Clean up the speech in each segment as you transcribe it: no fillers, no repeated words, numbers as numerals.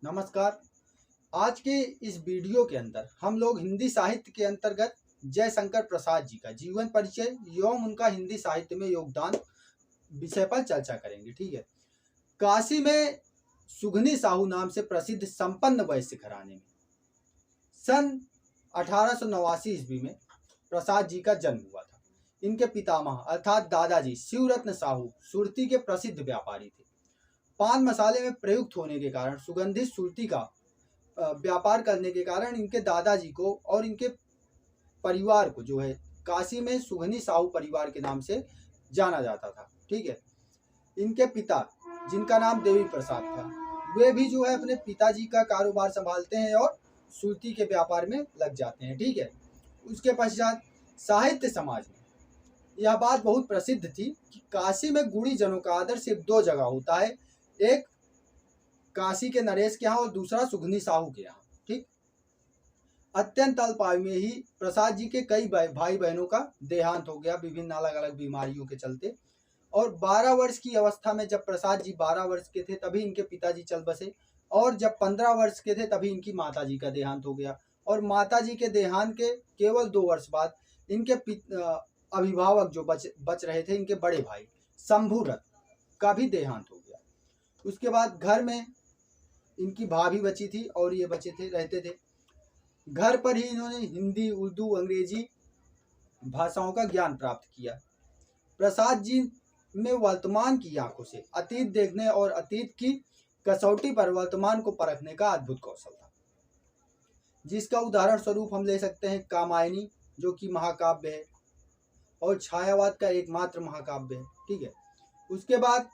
नमस्कार। आज के इस वीडियो के अंदर हम लोग हिंदी साहित्य के अंतर्गत जयशंकर प्रसाद जी का जीवन परिचय एवं उनका हिंदी साहित्य में योगदान विषय पर चर्चा करेंगे। ठीक है। काशी में सुगनी साहू नाम से प्रसिद्ध संपन्न वैश्य घराने में सन 1889 ईस्वी में प्रसाद जी का जन्म हुआ था। इनके पितामह अर्थात दादाजी शिवरत्न साहू सुरती के प्रसिद्ध व्यापारी थे। पान मसाले में प्रयुक्त होने के कारण सुगंधित सुरती का व्यापार करने के कारण इनके दादाजी को और इनके परिवार को जो है काशी में सुगनी साहू परिवार के नाम से जाना जाता था। ठीक है। इनके पिता जिनका नाम देवी प्रसाद था, वे भी जो है अपने पिताजी का कारोबार संभालते हैं और सुरती के व्यापार में लग जाते हैं। ठीक है। उसके पश्चात साहित्य समाज में यह बात बहुत प्रसिद्ध थी कि काशी में गुणी जनों का आदर सिर्फ दो जगह होता है, एक काशी के नरेश के यहाँ और दूसरा सुगनी साहू के यहाँ। ठीक। अत्यंत अल्प आयु में ही प्रसाद जी के कई भाई बहनों का देहांत हो गया विभिन्न अलग अलग बीमारियों के चलते। और 12 वर्ष की अवस्था में जब प्रसाद जी 12 वर्ष के थे तभी इनके पिताजी चल बसे, और जब 15 वर्ष के थे तभी इनकी माताजी का देहांत हो गया। और माताजी के देहांत के केवल 2 वर्ष बाद इनके अभिभावक जो बच रहे थे, इनके बड़े भाई शंभुरथ का भी देहांत हो गया। उसके बाद घर में इनकी भाभी बची थी और ये बचे थे रहते थे। घर पर ही इन्होंने हिंदी, उर्दू, अंग्रेजी भाषाओं का ज्ञान प्राप्त किया। प्रसाद जी में वर्तमान की आंखों से अतीत देखने और अतीत की कसौटी पर वर्तमान को परखने का अद्भुत कौशल था, जिसका उदाहरण स्वरूप हम ले सकते हैं कामायनी, जो कि महाकाव्य है और छायावाद का एकमात्र महाकाव्य है। ठीक है। उसके बाद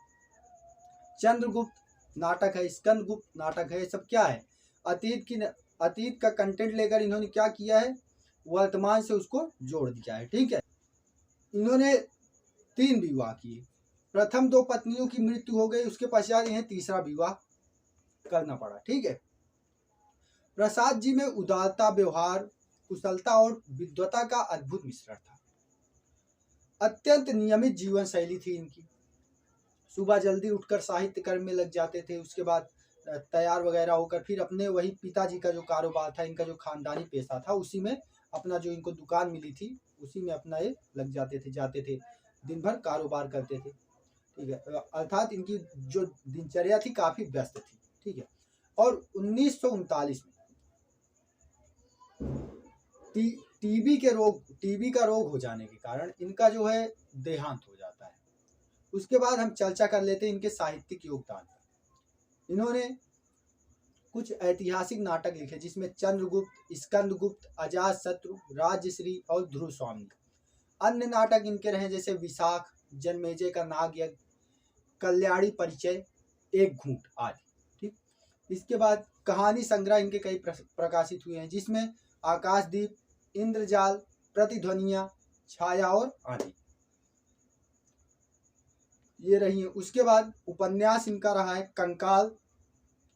चंद्रगुप्त नाटक है, स्कंदगुप्त नाटक है। सब क्या है? अतीत का कंटेंट लेकर इन्होंने क्या किया है, वर्तमान से उसको जोड़ दिया है। ठीक है। इन्होंने 3 विवाह किए। प्रथम 2 पत्नियों की मृत्यु हो गई, उसके पश्चात इन्हें तीसरा विवाह करना पड़ा। ठीक है। प्रसाद जी में उदारता, व्यवहार, कुशलता और विद्वता का अद्भुत मिश्रण था। अत्यंत नियमित जीवन शैली थी इनकी। सुबह जल्दी उठकर साहित्य कर्म में लग जाते थे, उसके बाद तैयार वगैरह होकर फिर अपने वही पिताजी का जो कारोबार था, इनका जो खानदानी पेशा था, उसी में अपना जो इनको दुकान मिली थी उसी में अपना ये लग जाते थे, दिन भर कारोबार करते थे। ठीक है। अर्थात इनकी जो दिनचर्या थी काफी व्यस्त थी। ठीक है। और 1939 में टीबी का रोग हो जाने के कारण इनका जो है देहांत हो जाता है। उसके बाद हम चर्चा कर लेते हैं इनके साहित्यिक योगदान पर। इन्होंने कुछ ऐतिहासिक नाटक लिखे जिसमें चंद्रगुप्त, स्कंदगुप्त, अजातशत्रु, राजश्री और ध्रुव स्वामी। अन्य नाटक इनके रहे जैसे विशाख, जन्मेजय का नाग यज्ञ, कल्याणी परिचय, एक घूंट आदि। ठीक। इसके बाद कहानी संग्रह इनके कई प्रकाशित हुए हैं जिसमें आकाशदीप, इंद्रजाल, प्रतिध्वनियां, छाया और आदि ये रही है। उसके बाद उपन्यास इनका रहा है कंकाल,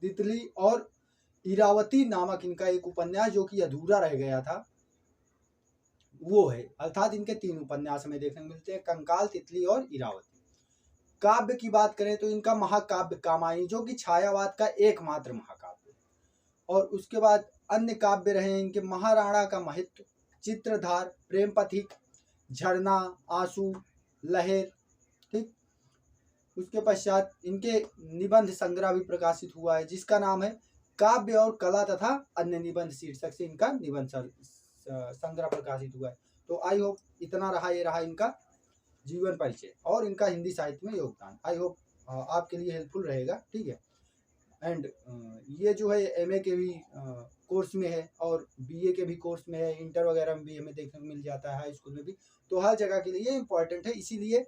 तितली और इरावती नामक इनका एक उपन्यास जो कि अधूरा रह गया था, वो है। अर्थात इनके 3 उपन्यास हमें देखने को मिलते हैं, कंकाल, तितली और इरावती। काव्य की बात करें तो इनका महाकाव्य कामायनी, जो कि छायावाद का एकमात्र महाकाव्य। और उसके बाद अन्य काव्य रहे इनके महाराणा का महित्व, चित्रधार, प्रेम पथिक, झरना, आंसू, लहर। ठीक। उसके पश्चात इनके निबंध संग्रह भी प्रकाशित हुआ है जिसका नाम है काव्य और कला तथा अन्य निबंध शीर्षक से इनका निबंध संग्रह प्रकाशित हुआ है। तो आई होप इतना रहा, ये रहा इनका जीवन परिचय और इनका हिंदी साहित्य में योगदान। आई होप आपके लिए हेल्पफुल रहेगा। ठीक है। एंड ये जो है एमए के भी कोर्स में है और बीए के भी कोर्स में है, इंटर वगैरह में भी हमें देखने को मिल जाता है, हाई स्कूल में भी। तो हर जगह के लिए इम्पॉर्टेंट है, इसीलिए